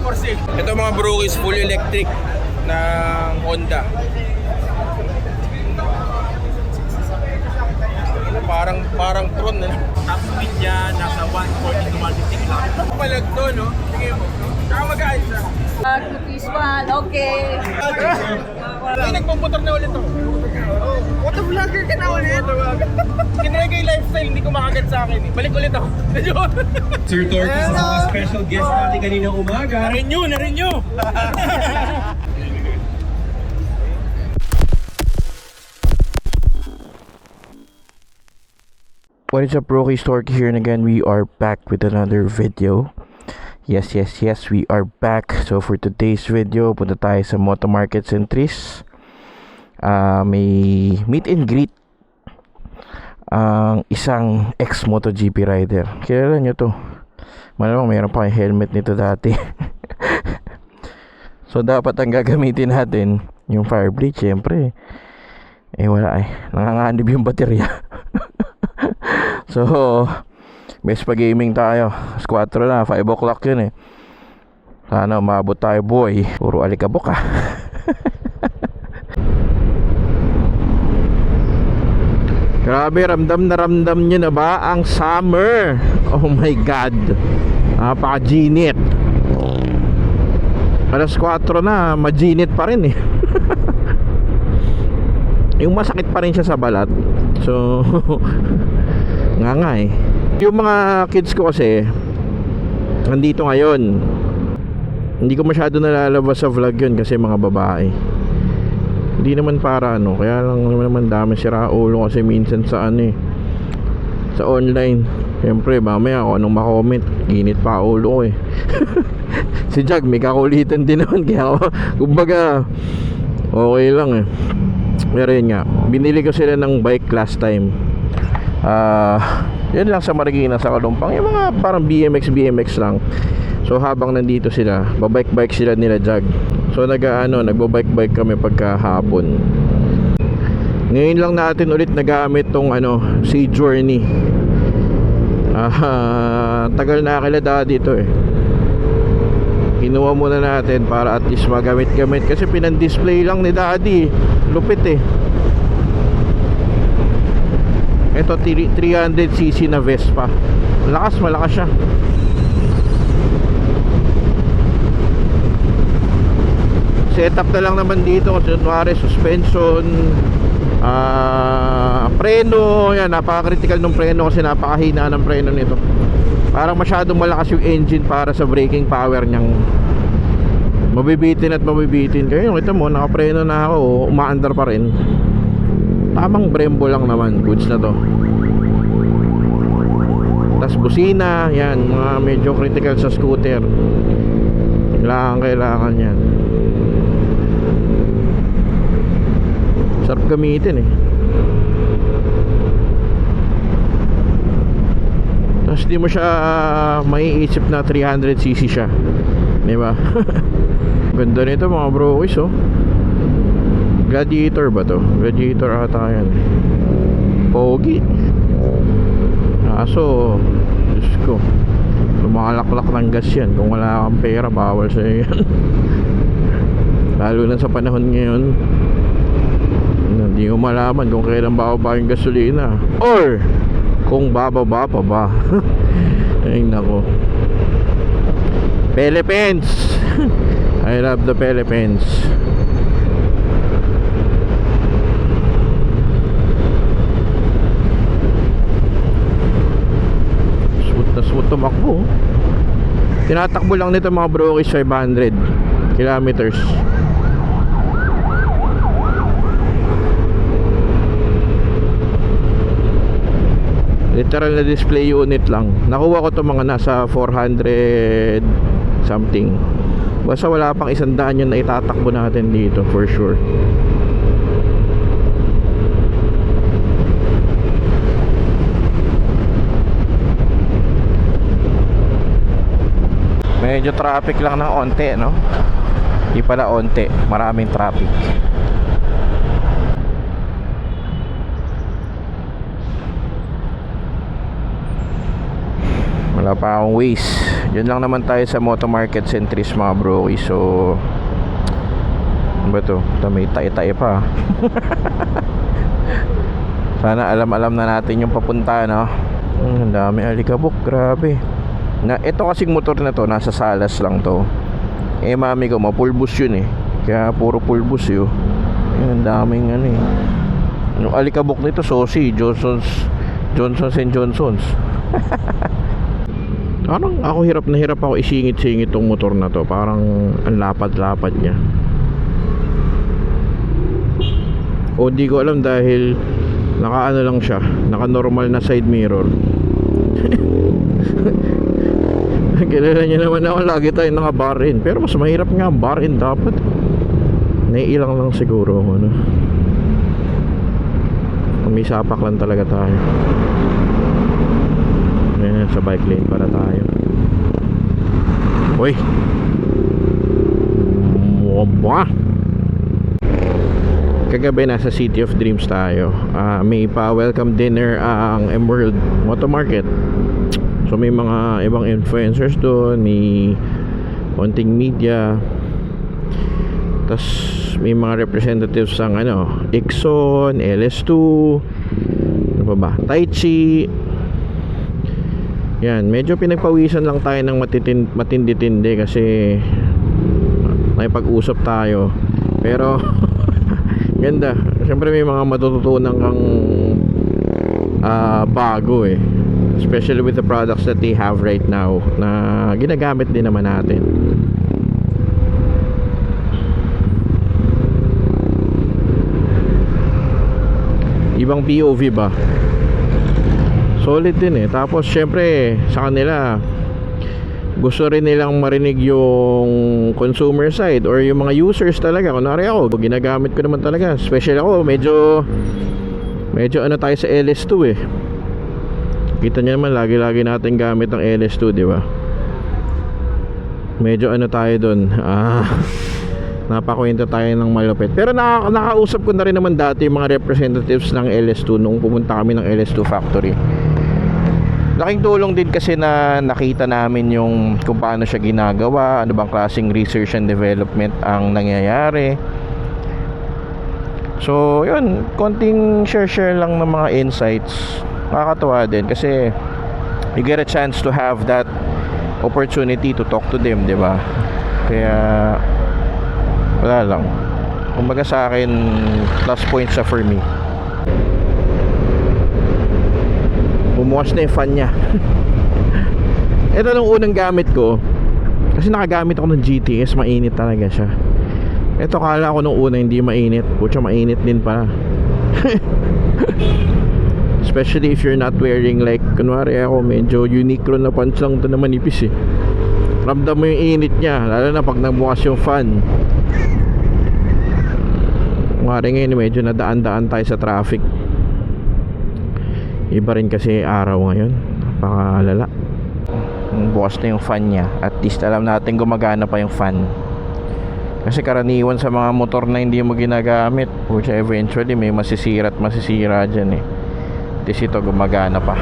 Ito mga bro is full electric ng Honda. Parang Tron na. Top speed niya, nasa 140 to 150 km. Palag to, no? Sige mo. Saka mag-aayos siya. Visual, okay. Ay, nagpuputor na ulit to. What a vlogger ka na ulit. Kinry ko yung lifestyle, hindi ko makagat sa akin. Balik ulit ako. Sir Torquis is a special guest natin kanina umaga. Na-renew! What is up, Rocky Stork here, and again we are back with another video. Yes, we are back. So for today's video, punta tayo sa Moto Market Centris. May meet and greet ang isang ex-MotoGP rider. Kilala nyo to. Malamang mayroon pa kayong helmet nito dati. So dapat ang gagamitin natin yung fire bleach, syempre. Wala nanganganib yung baterya. So best pa gaming tayo. Squadron na, 5 o'clock yun Sana umabot tayo, boy. Puro alikabok Grabe, ramdam nyo na ba ang summer? Oh my God, napaka-ginit. Alas 4 na, maginit pa rin Yung masakit pa rin siya sa balat. So nga yung mga kids ko kasi nandito ngayon. Hindi ko masyado nalalabas sa vlog yun kasi mga babae. Hindi naman para kaya lang naman dami sira ulo kasi minsan sa sa online. Siyempre mamaya ako anong makomment, ginit pa ulo ko Si Jag may kakulitan din naman, kaya kumbaga okay lang Pero yun nga, binili ko sila ng bike last time. Yan lang sa Marikina, sa Kalumpang, yung mga parang BMX lang. So habang nandito sila, babike sila nila Jag. So nagbabike kami pagkahapon. Ngayon lang natin ulit nagamit tong Sea Journey. Tagal na kilala dito Kinuha muna natin para at least magamit-gamit kasi pinang-display lang ni Daddy. Lupit Ito 300cc na Vespa. Malakas siya. Setup na lang naman dito kasi kunwari suspension, preno, yan, napaka-critical ng preno kasi napakahina ng preno nito. Parang masyadong malakas yung engine para sa braking power niyang. Mabibitin. Kaya kita mo, nakapreno na ako, umaandar pa rin. Tamang Brembo lang naman, goods na to. Tas busina, yan, mga medyo critical sa scooter. Kailangan yan. Sarap gamitin Tas di mo siya maiisip na 300cc siya, diba? Ganda nito mga bro, Gladiator ba to? Gladiator ata yan. Pogi. Kaso Diyos ko, lumalaklak ng gas yan. Kung wala kang pera, bawal sa'yo yan. Lalo na sa panahon ngayon, hindi ko malaman kung kailan bababa yung gasolina or kung bababa pa ba. Ay nako, Philippines. I love the Philippines. Smooth tumakbo. Tinatakbo lang nito mga bro is 500 kilometers. Literal na display unit lang. Nakuha ko to mga nasa 400 something. Basta wala pang 100 yun na itatakbo natin dito for sure. Medyo traffic lang ng onte, Di pala onte, maraming traffic. Wala pa akong Waze. Yun lang naman tayo sa Moto Market Centris mga bro. So ano ba to? May tae-tae pa. Sana alam na natin yung papunta, no? Ang dami alikabok, grabe. Ito kasing motor na to, nasa Salas lang to. Mami ko, mapulbus yun eh. Kaya puro pulbus yun. Ang daming ano eh. Yung alikabok nito, Sosi, Johnson's and Johnson's. Parang ako hirap ako isingit-singit tong motor na to. Parang ang lapad-lapad niya. O di ko alam dahil naka ano lang siya, naka normal na side mirror. Kilala niyo naman ako, lagi tayo naka-bar-in. Pero mas mahirap nga ang bar-in dapat. Naiilang lang siguro ano. May sapak lang talaga tayo. Ayan, sa bike lane para tayo. Uy! Mwah! Kagabi nasa City of Dreams tayo. May pa-welcome dinner ang Emerald Moto Market. So may mga ibang influencers doon, may konting media. Tapos may mga representatives ng Exxon, LS2, ano pa ba? Taichi. Yan, medyo pinagpawisan lang tayo ng matindi-tindi kasi may pag-usap tayo. Pero ganda. Siyempre may mga matututunan kang bago eh. Especially with the products that they have right now na ginagamit din naman natin. Ibang POV ba? Solid din eh. Tapos syempre sa kanila gusto rin nilang marinig yung consumer side or yung mga users talaga. Kunwari ako, ginagamit ko naman talaga. Especially ako, medyo ano tayo sa LS2 eh. Kita niyo naman, lagi-lagi natin gamit ang LS2, di ba? Medyo ano tayo doon. Napakwento tayo ng malupit. Pero nakausap ko na rin naman dati yung mga representatives ng LS2 nung pumunta kami ng LS2 factory. Laking tulong din kasi na nakita namin yung kung paano siya ginagawa, ano bang klaseng research and development ang nangyayari. So yun, konting share lang ng mga insights. Nakakatuwa din kasi you get a chance to have that opportunity to talk to them, di ba? Kaya wala lang, kumbaga sa akin plus points siya for me. Bumukas na yung fan niya. Ito nung unang gamit ko, kasi nakagamit ako ng GTS, mainit talaga siya. Ito kala ko nung una hindi mainit, putya mainit din pala. Especially if you're not wearing like, kunwari ako medyo Uniqlo na pants lang ito na manipis eh. Ramdam mo yung init niya, lalo na pag nagbukas yung fan. Kunwari ngayon medyo nadaan-daan tayo sa traffic. Iba rin kasi araw ngayon, napakalala. Bukas na yung fan niya, at least alam natin gumagana pa yung fan. Kasi karaniwan sa mga motor na hindi mo ginagamit, pucha, eventually may masisira at masisira dyan eh. At least ito gumagana pa.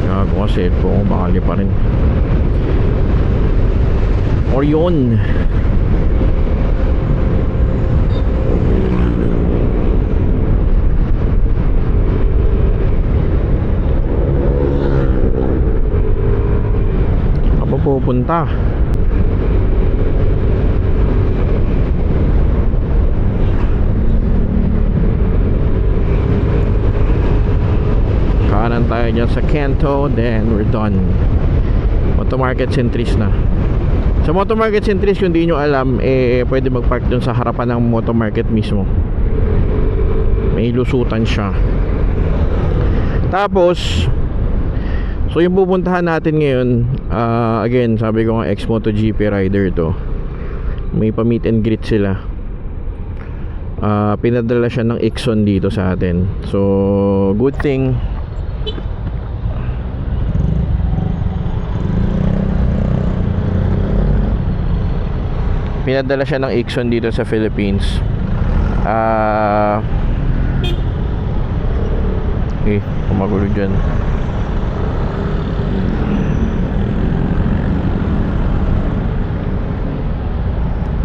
Gago ka cellphone, bakali pa rin. Orion. Apa pupunta? Kanan tayo dyan sa Kanto, then we're done. Moto Market Centris na. Sa Moto Market Centris, kung di nyo alam, pwede mag-park dun sa harapan ng Moto Market mismo. May lusutan siya. Tapos, so yung pupuntahan natin ngayon, again, sabi ko nga ex-MotoGP rider to. May pa-meet and greet sila. Pinadala siya ng Exxon dito sa atin. So, good thing. Pinadala siya ng Exxon dito sa Philippines. Kumagulo dyan.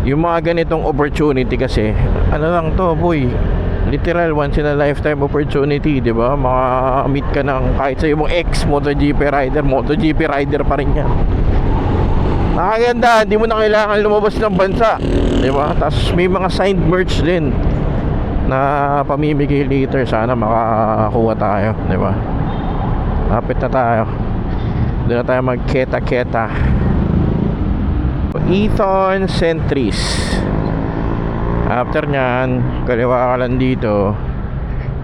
Yung mga ganitong opportunity kasi, ano lang to boy, literal once in a lifetime opportunity, di ba? Maka-meet ka ng kahit sa yung ex MotoGP rider pa rin yan. Nakaganda, hindi mo na kailangan lumabas ng bansa, di ba? Tapos may mga signed merch din na pamimigay later. Sana makakuha tayo, di ba? Lapit na tayo. Doon na tayo magketa-keta. Ethon Centris. After nyan, kaliwa ka lang dito.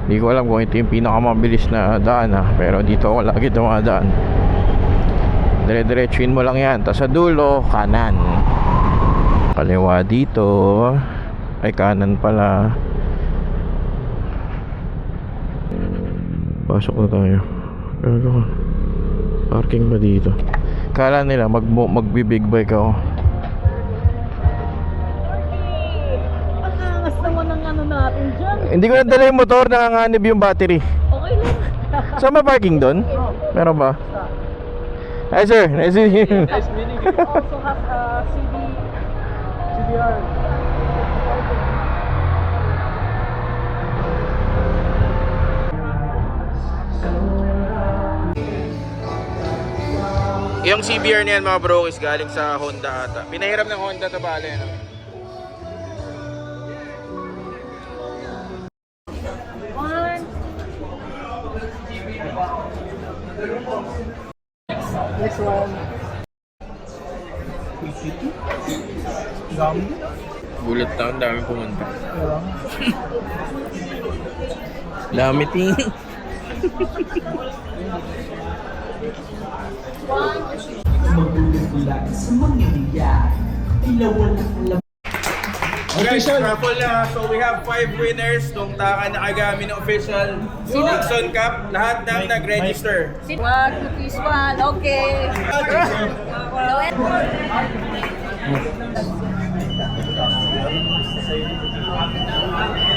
Hindi ko alam kung ito yung pinakamabilis na daan pero dito ako lagi dumadaan. Dire-diretsuin mo lang yan. Tapos sa dulo, kanan. Kaliwa dito. Ay, kanan pala. Pasok na tayo. Pero parking ba dito? Kala nila magbi-big bike ako. Angas naman ang ano natin dyan. Hindi ko nadala yung motor, nanganganib yung battery. Okay lang. Saan ba parking doon? Meron ba? Hi sir, nice to meet you. Nice meeting you. Also has CDR. Yung CBR na yan mga bro is galing sa Honda ata. Pinahiram ng Honda to bale, no? one. Next one. Dami. Gulat na, ang dami pumunta. Dami ting. Okay, raffle na. So we have 5 winners nung Taka Nakagami na official Dixon Cup. Lahat ng nag-register. One, two, three, one. Okay.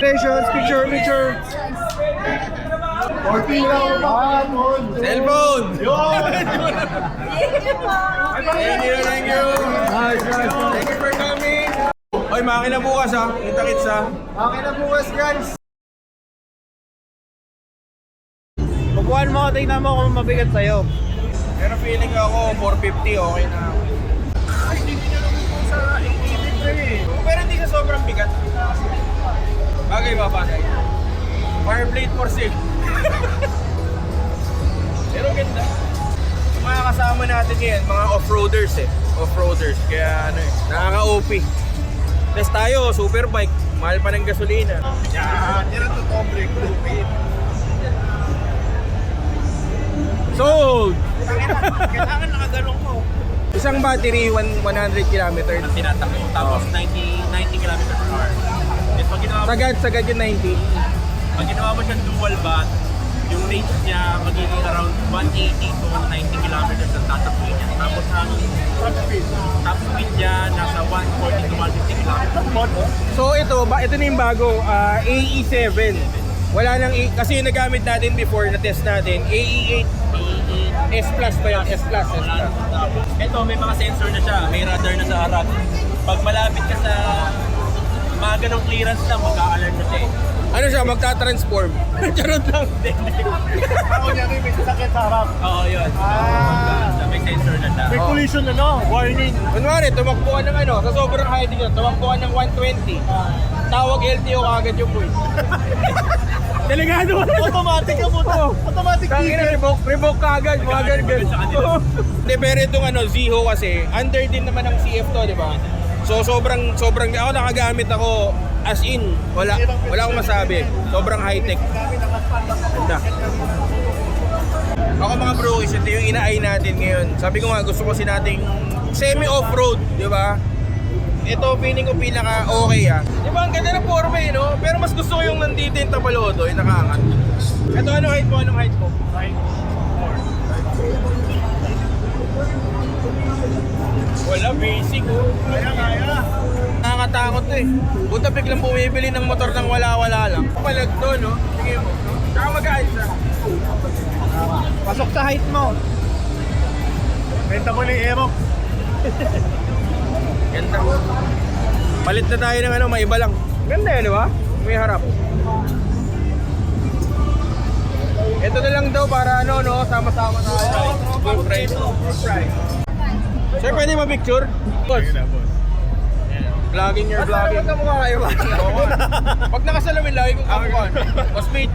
Congratulations, picture. Cellphone! Thank you. Thank you for coming. Oy, makina bukas Kita-kits Makina bukas, guys. Pagkuhan mo, tingnan mo kung mabigat sa'yo. Pero feeling ako, 450, okay na. Ay, hindi nyo naman po sa 883 Pero hindi siya sobrang bigat. Bagay ba, bagay? Fireblade for sale. Pero ganda. Yung mga kasama natin ngayon, mga off-roaders Off-roaders, kaya nakaka-OP. Tapos tayo, superbike, mahal pa ng gasolina. Yan ang totoong brake fluid. Sold! Kailangan nakagalong ko. Isang battery, 100 km. Tinatakbo, tapos 90 km per hour. At pag ginawa mo, Sagad yung 90. pag ginawa mo siyang dual bat, yung range niya magiging around 180 to 190 kilometers ang tatakbo niya. Tapos ang top speed niya nasa 140 to 150 kilometers. So ito na yung bago, AE7. Wala nang kasi yung nagamit natin before na test natin, AE8 S Plus ba yun? S Plus. Ito may mga sensor na siya, may radar na sa harap. Pag malapit ka sa mga ganong clearance lang, mag-a-alarm na siya. Ano siya, magta-transform? Charot lang. Ako niya may sasakyan sa harap. Oo, yun. May sensor na siya. May collision warning. Kunwari, tumakbo ka ng sa sobrang height niya, tumakbo ka ng 120. Tawag LTO kagad yung boy. Delegado! Automatic ka mo to. Automatic ticket. Revoke kagad, mga ganun. Hindi, pero itong Ziho kasi, under din naman ng CF to, di ba? So sobrang ako nakagamit ako as in, wala akong masabi. Sobrang high-tech. Ganda. Ako mga bro, ito yung ina-eye natin ngayon. Sabi ko nga, gusto ko nating semi-off-road, di ba? Ito, feeling ko pinaka-okay Di ba, ang ganda ng forma no? Pero mas gusto ko yung nandito yung Tapalodo, yung nakaangat. Ito, anong height mo? Anong height mo? 5'4". Wala, basic Kaya. Nakaka nakakatakot to eh. Buta biglang bumibili ng motor ng wala-wala lang. Palag to, no? Sige mo. Tsaka mag-aayos siya. Pasok sa height mo. Benta mo na yung Aerox. Ganda. Palit na tayo ng ano, may iba lang. Ganda eh, di ba? May harap. Ito na lang daw para ano, no? Sama-sama tayo. Good price. Sir, pwede ma-picture? Boss. Vlogging your vlogging. Ano mukha kayo ba? Pag nakasalamin, lagi kong kamukhaan.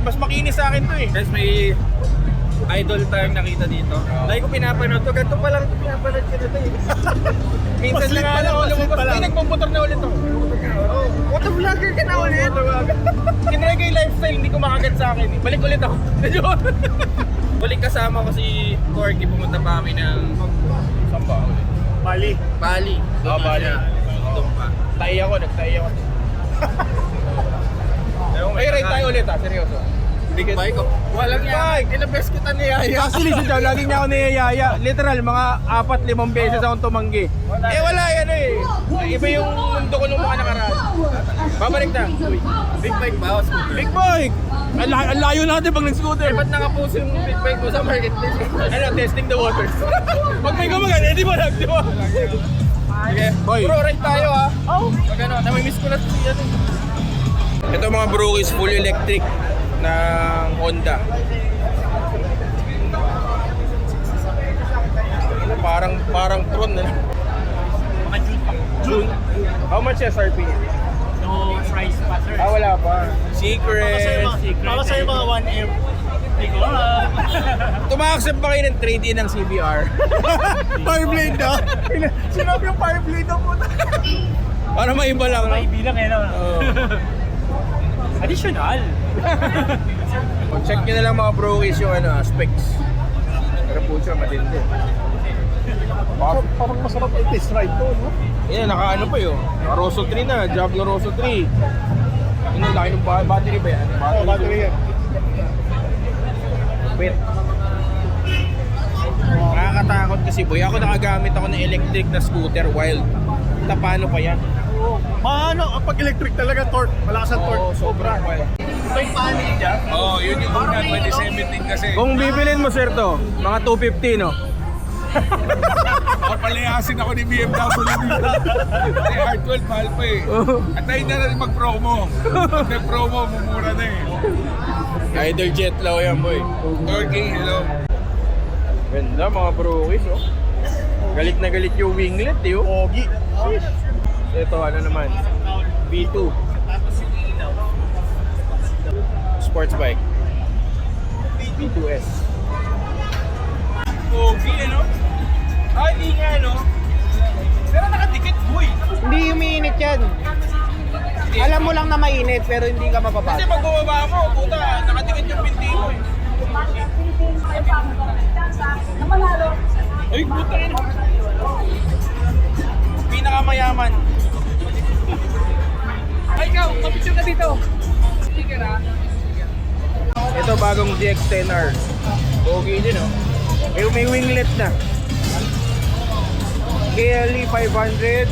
Mas makinis sa akin to eh. Guys, may idol tayong nakita dito. Lagi ko pinapanood to. Ganito pa lang ito pinapanood ko na ito eh. Minsan lang ano, lumabas. Ay, nagpumputor na ulit to. What a vlogger ka na ulit! Kinry ko yung lifestyle, hindi ko makagat sa akin eh. Balik ulit ako. Balik kasama ko si Corky. Pumunta pa kami ng... Saan ba ulit? Bali. Bali. Ah, Bali. Doon pa. Nagtahi ako. Ay, ride tayo ulit ah, seryoso. Big bike ko. Walang yan. Ilang beses kita niyaya. Actually, si Chow, lagi niya ako niyayaya. Literal, mga 4-5 beses akong tumanggi. Eh, wala yan eh. Iba yung mundo ko nung mga nakaraan. Babalik na. Uy, Big bike ba? Scooter? big bike! Ang layo natin pag nag-scooter. Ba't nakapuso yung big bike mo sa marketplace? Ano, testing the waters. Pag may gumagan, eh, di ba nag, di ba? Sige. Boy. Bro, ride tayo ah. Oh. Pag ano, namimiss ko na siya. Ito mga bro is full electric ng Honda. Parang Tron na. Mga June pa. June. How much SRP? No price pa, sir. Ah, wala pa. Secret. Para sa mga 1M. Tuma-accept ba kayo ng trade-in ng CBR? Fireblade na. Sinabi yung Fireblade na puta. Para maiba lang, no? Bilang eh, no? Oo. Additional. Check nyo na lang mga brokies yung ano, specs. Pero po siya, matindi. Parang masarap yung test ride to, no? Yan, naka-ano pa yun. Naka Rosso 3 na, Diablo Rosso 3. Ano, laki ng battery ba yan? Battery yan. Wait. Nakakatakot kasi boy. Ako nakagamit ako ng electric na scooter, wild. Paano pa yan? Maano, pag electric talaga, torque. Malakas ang torque. Oo, sobrang wild. May panig dyan. Oo, yun yung una, 2017 kasi. Kung bibilin mo sir to, mga 250 no? Palayasin ako ni BMW dito. Kasi R12, mahal pa eh. At tayo na rin mag-promo. Pag nag-promo, mumura na eh. Idol jet law yan boy. Corky, hello. Ganda mga brokies oh. Galit na galit yung winglet eh oh. Pogi. Ito ano naman, V2 sports bike V2S. Corky, ano? Ah, hindi nga, no? Pero nakadikit, boy. Hindi umiinit yan. Alam mo lang na mainit pero hindi ka Kasi mapapasok. pag bumaba mo, puta, nakadikit yung binti mo eh. Ay, puta yun. Pinakamayaman. Ay, ikaw, kapicture ka dito. Sticker ha. Ito bagong GX10R. Okay din oh. May winglet na. KLE 500.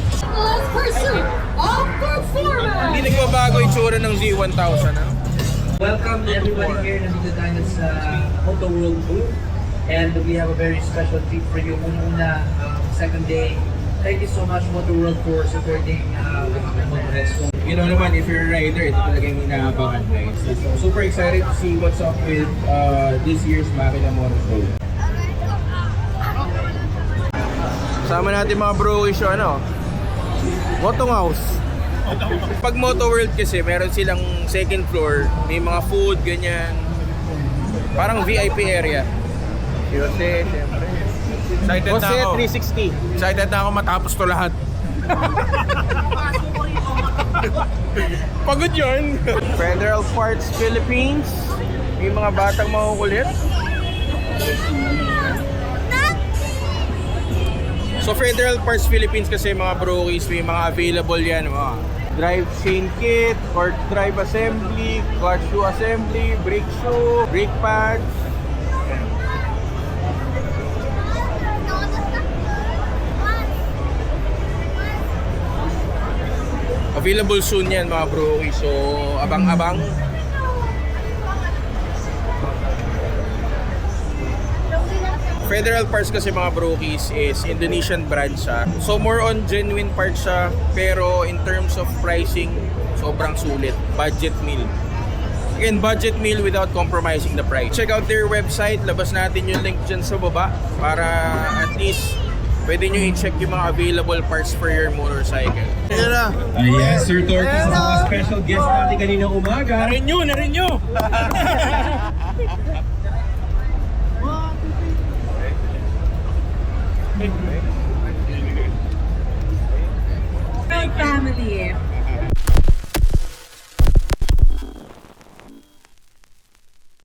Pursuit of performance. Hindi nagbabago yung tsura ng Z1000 ano? Welcome everybody here nandito tayo sa Moto World booth. And we have a very special treat for you. Una, second day. Thank you so much Moto World for supporting Motoresco. You know naman, if you're a rider, ito talaga yung inaabangan guys. So, super excited to see what's up with this year's Makina Motor Show. Sama natin mga bro issue ano, Moto House. Pag Moto World kasi, meron silang second floor, may mga food, ganyan. Parang VIP area. Jose, syempre. Excited na Jose ako. 360. Excited na ako matapos to lahat. Pagod yun. Federal Parts Philippines. May mga batang makukulit. So Federal Parts Philippines kasi mga brokies, may mga available yan. Mga drive chain kit, or drive assembly, clutch shoe assembly, brake shoe, brake pads. Available soon yan mga bro. So abang-abang. Federal Parts kasi mga brokies is Indonesian brand siya. So more on genuine parts siya, pero in terms of pricing, sobrang sulit. Budget meal. Again, budget meal without compromising the price. Check out their website. Labas natin yung link dyan sa baba para at least pwede nyo i-check yung mga available parts for your motorcycle. Yes, Sir Torque, isa sa mga special guest natin kaninang umaga. Narin nyo!